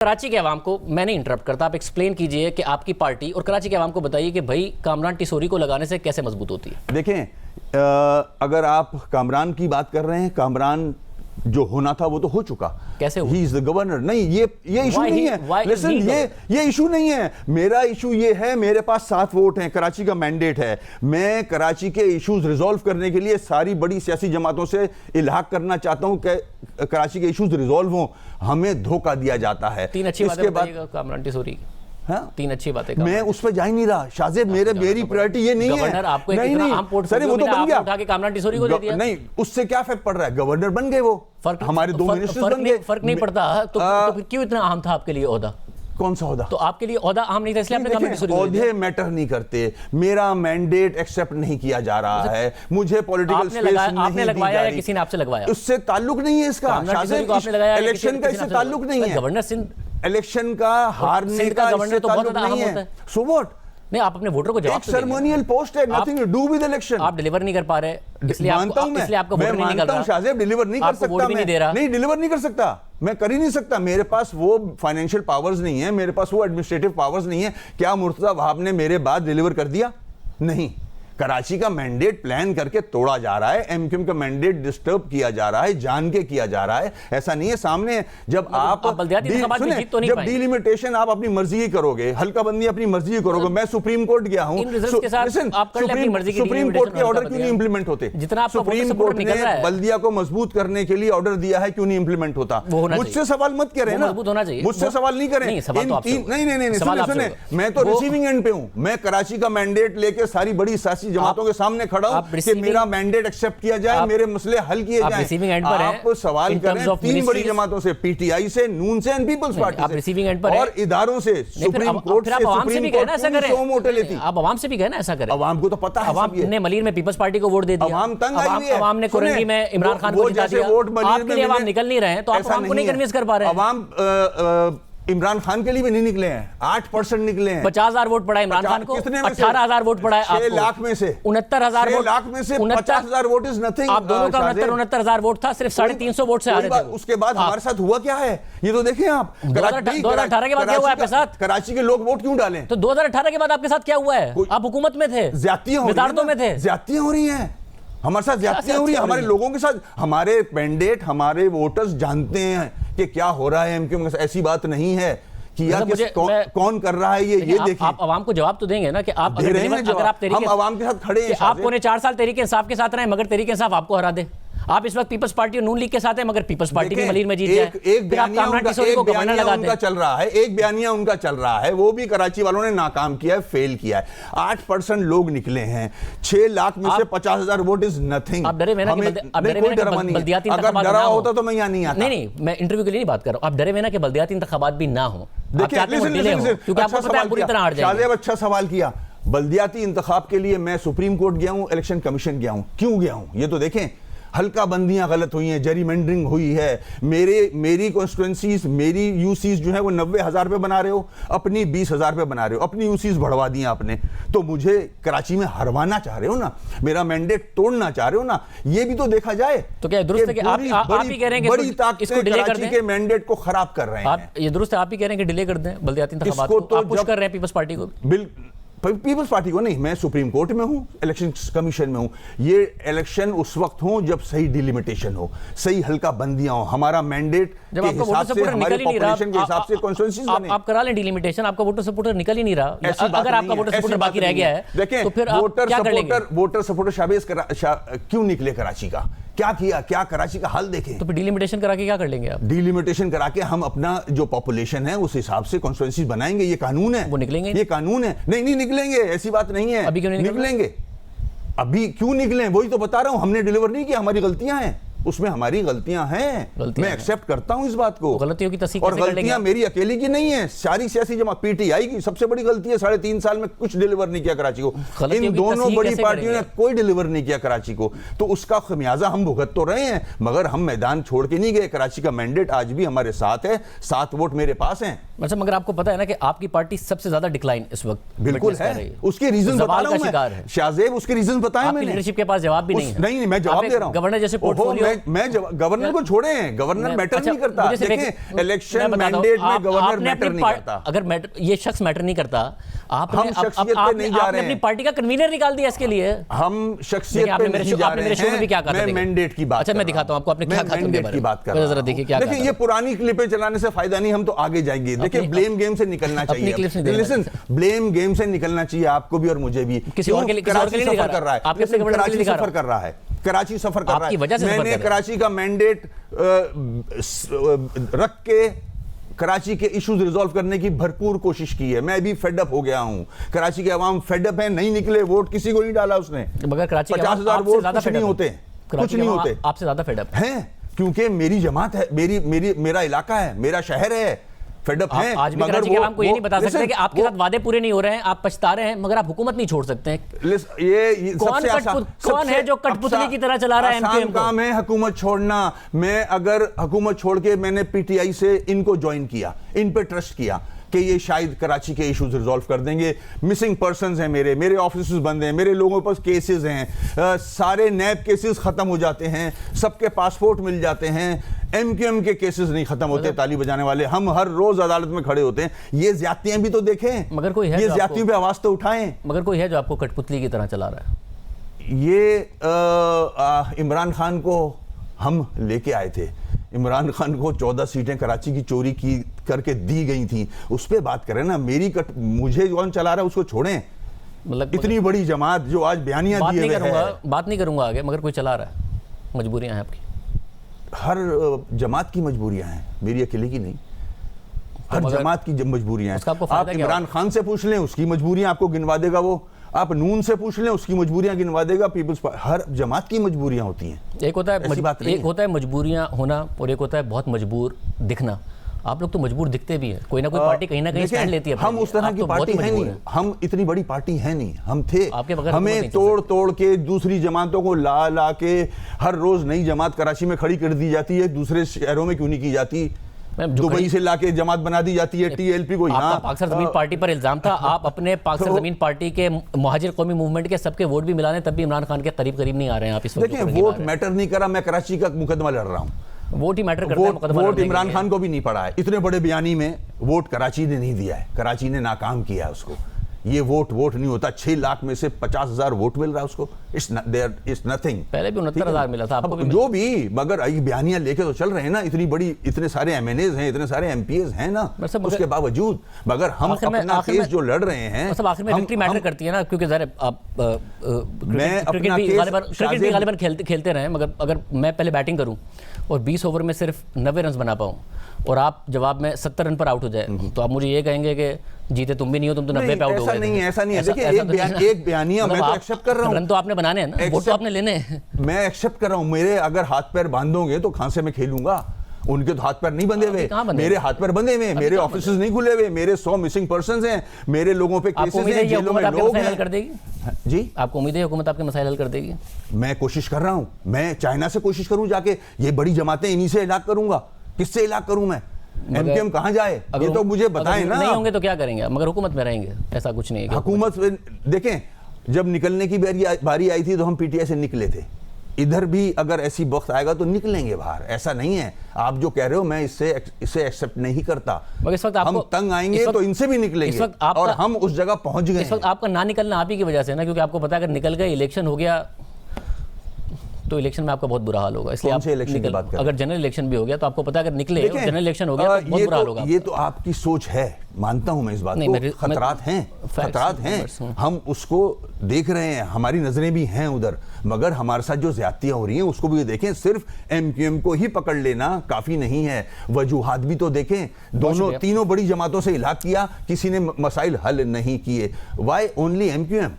कराची के अवाम को, मैं नहीं इंटरप्ट करता, आप एक्सप्लेन कीजिए कि आपकी पार्टी और कराची के अवाम को बताइए कि भाई कामरान टिसोरी को लगाने से कैसे मजबूत होती है। देखें, अगर आप कामरान की बात कर रहे हैं, कामरान जो होना था वो तो हो चुका। कैसे ही इज द गवर्नर। नहीं, ये इशू नहीं है। लिसन, ये इशू नहीं है। मेरा इशू ये है, मेरे पास 7 वोट हैं, कराची का मैंडेट है। मैं कराची के इश्यूज रिजॉल्व करने के लिए सारी बड़ी सियासी जमातों से इल्हाक करना चाहता हूं कि कराची के इश्यूज रिजॉल्व हों। हमें धोखा दिया जाता है। 3 अच्छी बातें बताइएगा कामरान टिसोरी। हाँ? 3 अच्छी बातें। मैं उस पर जा ही नहीं रहा शाहजेब, मेरी प्रायोरिटी ये नहीं है। गवर्नर आपको इतना आम पोर्टफोलियो वो तो बन गया, उठा के कामरान टिसोरी को दे दिया। नहीं, उससे क्या इफेक्ट पड़ रहा है? गवर्नर बन गए वो, हमारे 2 मिनिस्टर्स बन गए। फर्क नहीं पड़ता तो फिर क्यों इतना अहम था आपके लिए ओहदा? कौन सा ओहदा? तो आपके लिए ओहदा अहम नहीं था, इसलिए आपने कामरान टिसोरी को दे दिया। ओहदे मैटर नहीं करते। मेरा मैंडेट एक्सेप्ट नहीं किया जा रहा है। मुझे पॉलिटिकल स्पेस नहीं दी जा रही। आपने लगवाया या किसी ने आपसे लगवाया? उससे ताल्लुक नहीं है इसका। इलेक्शन का इससे ताल्लुक नहीं है। गवर्नर सिंध इलेक्शन का हारने का गवर्नर तो बहुत नहीं है। So what? नहीं, आप अपने वोटर को जवाब दीजिए। सेरेमोनियल पोस्ट है, nothing to do with election. आप डिलीवर नहीं कर पा रहे, इसलिए आपका वोटर नहीं निकल रहा। शाहजेब, डिलीवर नहीं कर सकता मैं। नहीं, डिलीवर नहीं कर सकता, मैं कर ही नहीं सकता। मेरे पास वो फाइनेंशियल पावर्स नहीं है, मेरे पास वो एडमिनिस्ट्रेटिव पावर्स नहीं है। क्या मुर्तजा वहाब ने मेरे बाद डिलीवर कर दिया? नहीं। कराची का मैंडेट प्लान करके तोड़ा जा रहा है, एमक्यूएम का मैंडेट डिस्टर्ब किया जा रहा है, जान के किया जा रहा है। ऐसा नहीं है। सामने जब आप डिलिमिटेशन आप अपनी मर्जी ही करोगे, हल्का बंदी अपनी मर्जी ही करोगे। मैं सुप्रीम कोर्ट गया हूं, सुप्रीम कोर्ट के ऑर्डर क्यों नहीं इंप्लीमेंट होते? जितना सुप्रीम कोर्ट ने बल्दिया को मजबूत करने के लिए ऑर्डर दिया है, क्यों नहीं इंप्लीमेंट होता? मुझसे सवाल मत करें ना, मुझसे सवाल नहीं करें। नहीं, मैं तो रिसीविंग एंड पे हूं। मैं कराची का मैंडेट लेके सारी बड़ी सियासी जमातों के सामने खड़ा हूं कि मेरा मैंडेट एक्सेप्ट किया जाए, मेरे मसले हल किए जाएं। आप सवाल करें 3 बड़ी जमातों से, पीटीआई से, नून से एंड पीपल्स पार्टी से, रिसीविंग एंड पर और इदारों से, सुप्रीम कोर्ट से। सुप्रीम कोर्ट सो मोटे लेती। आप आवाम से भी कहना ऐसा करें। आवाम को तो पता है, आवाम ने मलीर में पीपल्स पार्टी को वोट दे दिया। आवाम तंग आई है। आवाम ने कुरंगी में इमरान खान को जिता दिया। आपके लिए आवाम निकल नहीं रहे हैं, तो आप आवाम को नहीं कन्विंस कर पा रहे हैं। आवाम इमरान खान के लिए भी नहीं निकले हैं। 8% निकले हैं। 50,000 वोट पड़ा है इमरान खान को, 18,000 वोट पड़ा है आपको। 6 लाख में से 69,000 वोट, 6 लाख में से 50,000 वोट इज नथिंग। आप दोनों का 69,000 वोट था, सिर्फ 350 वोट से हारे थे। उसके बाद हमारे साथ हुआ क्या है ये तो देखें आप। 2018 के बाद क्या हुआ आपके साथ? कराची के लोग वोट क्यों डालें? तो 2018 के बाद आपके साथ क्या हुआ है? आप हुकूमत में थे, ज्यादतियां हो रही हैं हमारे साथ, ज्यादतियां हो रही है हमारे लोगों के साथ। हमारे मैंडेट, हमारे वोटर्स जानते हैं कि क्या हो रहा है एमक्यूएम के साथ। ऐसी बात नहीं है कि कौन कर रहा है ये देखिए। आप आवाम को जवाब तो देंगे ना कि आप अगर आप हम आवाम के साथ खड़े हैं। आप पौने 4 साल तहरीक इंसाफ के साथ रहे, मगर तहरीक इंसाफ आपको हरा दे। आप इस वक्त पीपल्स पार्टी और नून लीग के साथ हैं, मगर पीपल्स पार्टी भी मलीर में जीत जाए। एक बयानिया उनका चल रहा है, एक बयानिया उनका चल रहा है, वो भी कराची वालों ने नाकाम किया है, फेल किया है। 8% लोग निकले हैं। 6 लाख में से 50,000 वोट इज नथिंग। आप डरे हुए ना कि बल्दियाती इंतखाबात डरा होता तो मैं यहाँ नहीं आता। नहीं, मैं इंटरव्यू के लिए नहीं बात कर रहा हूं। आप डरे हुए ना कि बल्दियाती इंतखाबात भी ना हो, क्योंकि आपको पता है पूरी तरह हार जाएंगे। अच्छा सवाल किया। बल्दियाती इंतखाब के लिए मैं सुप्रीम कोर्ट गया हूं, इलेक्शन कमीशन गया हूं। क्यों गया हूं ये तो देखें। हल्का बंदियां गलत हुई हैं, जेरीमेंडरिंग हुई है। मेरी कॉन्स्टिट्यूएंसीज, मेरी यूसीज जो है वो 90,000 पे बना रहे हो, अपनी 20,000 पे बना रहे हो। अपनी यूसीज बढ़वा दी आपने, तो मुझे कराची में हरवाना चाह रहे हो ना, मेरा मैंडेट तोड़ना चाह रहे हो ना। ये भी तो देखा जाए। तो क्या दुरुस्त है कि आप ही कह रहे हैं कि बड़ी ताकतें कराची के मैंडेट को खराब कर रहे हैं? ये दुरुस्त है, आप ही कह रहे हैं कि डिले कर दें बल्दियाती इंतखाबात को? आप पुश कर रहे हैं पीपल्स पार्टी को? पीपल्स पार्टी को नहीं, मैं सुप्रीम कोर्ट में हूं, इलेक्शन कमीशन में हूं। ये इलेक्शन उस वक्त हो जब सही डिलिमिटेशन हो, सही हल्का बंदियां हो, हमारा मैंडेट के हिसाब से, हमारे पॉपुलेशन के हिसाब से कॉन्स्टिट्यूएंसीज बने। आप करा लें डिलिमिटेशन, आपका वोटर सपोर्टर निकल ही नहीं रहा। अगर आपका वोटर सपोर्टर बाकी रह गया है, देखिए, तो फिर वोटर सपोर्टर शाबेज क्यों निकले कराची का? क्या किया? क्या कराची का हाल देखें। तो फिर डिलिमिटेशन करा के क्या कर लेंगे आप? डिलिमिटेशन करा के हम अपना जो पॉपुलेशन है उस हिसाब से कॉन्स्टिट्यूएंसीज बनाएंगे। ये कानून है, वो निकलेंगे। ये कानून है। नहीं निकलेंगे, ऐसी बात नहीं है। अभी क्यों नहीं निकलेंगे? अभी क्यों निकले? वही तो बता रहा हूं, हमने डिलीवर नहीं किया, हमारी गलतियां हैं, उसमें हमारी गलतियां हैं। मैं एक्सेप्ट करता हूं इस बात को। गलतियों की तस्दीक और गलतियां मेरी अकेली की नहीं है, सारी सियासी जमात। पीटीआई की सबसे बड़ी गलती है 3.5 साल में कुछ डिलीवर नहीं किया कराची को। इन दोनों बड़ी पार्टियों ने कोई डिलीवर नहीं किया कराची को, तो उसका खमियाजा हम भुगत तो रहे हैं, मगर हम मैदान छोड़ के नहीं गए। कराची का मैंडेट आज भी हमारे साथ है, 7 वोट मेरे पास हैं। अच्छा, मगर आपको पता है ना कि आपकी पार्टी सबसे ज्यादा डिक्लाइन इस वक्त बिल्कुल है। उसके रीजन बता रहा हूं मैं शाहजेब, उसके रीजन बताएं मैंने। लीडरशिप के पास जवाब भी नहीं है। नहीं, मैं जवाब दे रहा हूं। गवर्नर जैसे पोर्टफोलियो मैं गवर्नर को छोड़े हैं, गवर्नर मैटर नहीं करता। देखें, इलेक्शन मैंडेट में गवर्नर मैटर नहीं करता। अगर ये शख्स मैटर नहीं करता, हम शख्सियत पे नहीं जा रहे हैं। अपनी पार्टी का कन्वीनर निकाल दिया इसके लिए। हम शख्सियत पे नहीं जा रहे हैं। मैं मैंडेट की बात, अच्छा मैं दिखाता हूं आपको अपने क्या मैंडेट की बात कर रहा हूं। देखिए ये पुरानी क्लिपें चलाने से फायदा नहीं, हम तो आगे जाएंगे। देखिए ब्लेम गेम से निकलना चाहिए। लिसन, ब्लेम गेम से निकलना चाहिए आपको भी और मुझे भी। किसी और के लिए कराची सफर कर रहा है, कराची सफर कर रहा है, कराची सफर कर रहा है। मैंने कराची का मैंडेट रख के कराची के इश्यूज रिजॉल्व करने की भरपूर कोशिश की है। मैं भी फेडअप हो गया हूं। कराची के अवाम फेडअप है, नहीं निकले वोट, किसी को नहीं डाला उसने। मगर कराची 50,000 वोट कुछ नहीं होते, कुछ नहीं होते। आपसे ज्यादा फेडअप हैं क्योंकि मेरी जमात है, मेरा इलाका है, मेरा शहर है। फेडअप है। आज भी कराची के अवाम को ये नहीं बता सकते कि आपके साथ वादे पूरे नहीं हो रहे हैं, आप पछता रहे हैं, मगर आप हुकूमत नहीं छोड़ सकते हैं। ये कौन है जो कठपुतली की तरह चला रहा है एमक्यूएम को? काम है हुकूमत छोड़ना। मैं अगर हुकूमत छोड़ के मैंने पीटीआई से इनको ज्वाइन किया, इन पे ट्रस्ट किया कि ये शायद कराची के इश्यूज रिजॉल्व कर देंगे। मिसिंग पर्सन्स हैं, मेरे ऑफिस बंद हैं, मेरे लोगों पर केसेस हैं, सारे नैब केसेस खत्म हो जाते हैं, सबके पासपोर्ट मिल जाते हैं। एमक्यूएम के केसेस नहीं खत्म होते, ताली बजाने वाले हम हर रोज अदालत में खड़े होते हैं। ये ज्यादतियां भी तो देखें, मगर कोई है ये ज्यादतियों पे आवाज तो उठाएं। मगर कोई है जो आपको कठपुतली की तरह चला रहा है? ये इमरान खान को हम लेके आए थे। इमरान खान को 14 सीटें कराची की चोरी की करके दी गई थी, उस पर बात करें ना। मुझे कौन चला रहा है उसको छोड़ें। मतलब इतनी बड़ी जमात जो आज बयानियां दिए हुए है। बात नहीं करूंगा आगे, मगर कोई चला रहा है, मजबूरियां हैं आपकी। हर जमात की मजबूरियां हैं, मेरी अकेले की नहीं। हर जमात की मजबूरियां हैं। आप इमरान खान से पूछ लें, उसकी मजबूरियां आपको गिनवा देगा वो। आप नून से पूछ लें, उसकी मजबूरियां गिनवा देगा। पीपल्स पार्टी, हर जमात की मजबूरियां होती हैं। एक होता है मजबूरियां होना और एक होता है बहुत मजबूर दिखना। आप लोग तो मजबूर दिखते भी हैं। कोई ना कोई पार्टी कहीं ना कहीं स्टैंड लेती है। हम उस तरह की पार्टी है नहीं, हम इतनी बड़ी पार्टी है नहीं। हम थे, हमें तोड़ के दूसरी जमातों को ला के हर रोज नई जमात कराची में खड़ी कर दी जाती है। दूसरे शहरों में क्यों नहीं की जाती? दुबई से लाके जमात बना दी जाती है। टीएलपी को यहाँ पाकिस्तान जमीन पार्टी पर इल्जाम था। आप अपने पाकिस्तान जमीन पार्टी के मुहाजिर कौमी मूवमेंट के सबके वोट भी मिलाने, तब भी इमरान खान के करीब नहीं आ रहे हैं आप इस वक्त। देखिए वोट मैटर नहीं करा, मैं कराची का मुकदमा लड़ रहा हूँ। वोट ही मैटर करता है। वोट इमरान खान को भी नहीं पड़ा है। इतने बड़े बयानी में वोट कराची ने नहीं दिया है, कराची ने नाकाम किया है उसको। ये वोट नहीं होता। 6 लाख में से 50,000 वोट मिल रहा है उसको। It's nothing. पहले भी 69,000 मिला था आपको भी जो भी, मगर बयानियां लेके तो चल रहे हैं ना। इतनी बड़ी, इतने सारे एमएनएज हैं, इतने सारे एमपीएस हैं ना, उसके बावजूद मगर हम अपना केस जो लड़ रहे हैं, सब आखिर में विक्ट्री मैटर करती है ना। क्योंकि ज़रा आप क्रिकेट भी गालिबन खेलते रहे, मगर अगर मैं पहले बैटिंग करूं और 20 ओवर में सिर्फ 90 रन बना पाऊं और आप जवाब में 70 रन पर आउट हो जाए, तो आप मुझे ये कहेंगे कि जीते तुम भी नहीं हो, तुम तो 90 पे आउट हो गए। ऐसा नहीं है। देखिए एक बयानिया मैं तो एक्सेप्ट कर रहा हूं। रन तो आपने बनाने हैं ना, वोट तो आपने लेने हैं। मैं एक्सेप्ट कर रहा हूं। मेरे अगर हाथ पैर बांधोगे तो कहां से मैं खेलूंगा? उनके तो हाथ पैर नहीं बंधे हुए, मेरे हाथ पैर बंधे हुए, मेरे ऑफिसेज नहीं खुले हुए, मेरे 100 मिसिंग पर्सन्स हैं, मेरे लोगों पे केसेस हैं, जेलों में लोग हैं। कर देगी जी? आपको उम्मीद है हुकूमत आपके मसाइल हल कर देगी? मैं कोशिश कर रहा हूं। मैं चाइना से कोशिश करूं जाके, ये बड़ी जमातें इन्हीं से इलाज करूंगा। किससे इलाज करूं मैं? एमक्यूएम कहां जाए ये तो मुझे बताएं ना। नहीं होंगे तो क्या करेंगे? मगर हुकूमत में रहेंगे, ऐसा कुछ नहीं है। हुकूमत देखें, जब निकलने की बारी आई थी तो हम पीटीआई से निकले थे। इधर भी अगर ऐसी वक्त आएगा तो निकलेंगे बाहर। ऐसा नहीं है, आप जो कह रहे हो मैं इसे एक्सेप्ट नहीं करता। इस वक्त हम तंग आएंगे तो इनसे भी निकलेंगे और हम उस जगह पहुंच गए। इस वक्त आपका ना निकलना आप ही की वजह से ना, क्योंकि आपको पता है अगर निकल गए, इलेक्शन हो गया तो इलेक्शन में आपका बहुत बुरा हाल होगा। इसलिए आप इलेक्शन की बात करें, अगर जनरल इलेक्शन भी हो गया तो आपको पता है अगर निकले जनरल इलेक्शन हो गया तो बहुत बुरा हाल होगा। ये तो आपकी सोच है, मानता हूं मैं इस बात को। खतरात हैं, हम उसको देख रहे हैं, हमारी नजरें भी हैं उधर, मगर हमारे साथ जो ज्यादतियां हो रही हैं उसको भी देखें। सिर्फ एमक्यूएम को ही पकड़ लेना काफी नहीं है, वजूहात भी तो देखें। तीनों बड़ी जमातों से इलाज किया, किसी ने मसाइल हल नहीं किए। Why only MQM?